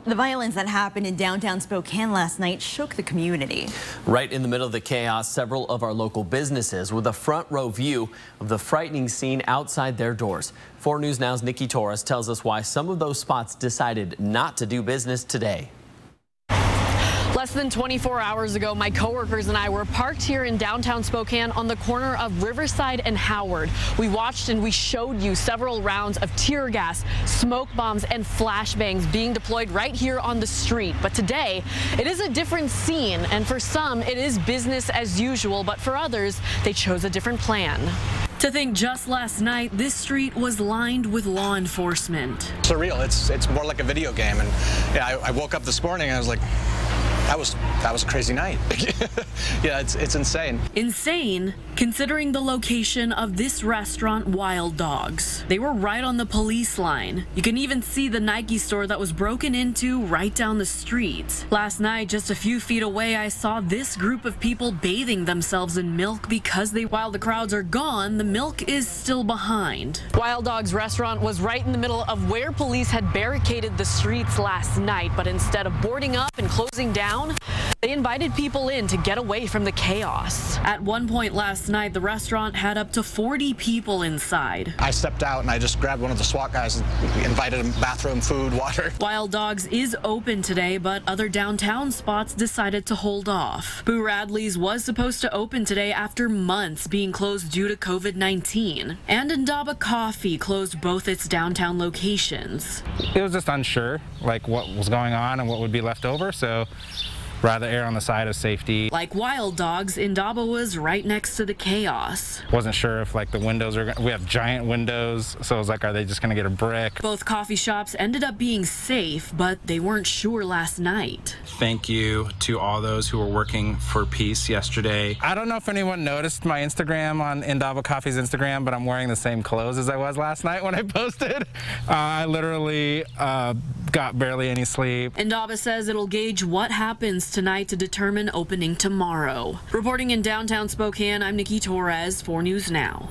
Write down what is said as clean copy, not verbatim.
The violence that happened in downtown Spokane last night shook the community. Right in the middle of the chaos, several of our local businesses with a front row view of the frightening scene outside their doors. 4 News Now's Nikki Torres tells us why some of those spots decided not to do business today. Less than 24 hours ago, my coworkers and I were parked here in downtown Spokane on the corner of Riverside and Howard. We watched and we showed you several rounds of tear gas, smoke bombs, and flashbangs being deployed right here on the street. But today, it is a different scene, and for some, it is business as usual, but for others, they chose a different plan. To think just last night, this street was lined with law enforcement. Surreal. It's more like a video game, and yeah, I woke up this morning and I was like, that was a crazy night. Yeah, it's insane. Insane, considering the location of this restaurant, Wild Dogs. They were right on the police line. You can even see the Nike store that was broken into right down the street. Last night, just a few feet away, I saw this group of people bathing themselves in milk because while the crowds are gone, the milk is still behind. Wild Dogs restaurant was right in the middle of where police had barricaded the streets last night, but instead of boarding up and closing down, they invited people in to get away from the chaos. At one point last night, the restaurant had up to 40 people inside. I stepped out and I just grabbed one of the SWAT guys and invited him bathroom, food, water. Wild Dogs is open today, but other downtown spots decided to hold off. Boo Radley's was supposed to open today after months being closed due to COVID-19. And Indaba Coffee closed both its downtown locations. It was just unsure, like what was going on and what would be left over, so rather err on the side of safety. Like Wild Dogs, Indaba was right next to the chaos. Wasn't sure if like the windows are, we have giant windows, so I was like, are they just gonna get a brick? Both coffee shops ended up being safe, but they weren't sure last night. Thank you to all those who were working for peace yesterday. I don't know if anyone noticed my Instagram on Indaba Coffee's Instagram, but I'm wearing the same clothes as I was last night when I posted. I literally got barely any sleep. Indaba says it'll gauge what happens tonight to determine opening tomorrow. Reporting in downtown Spokane, I'm Nikki Torres, 4 News Now.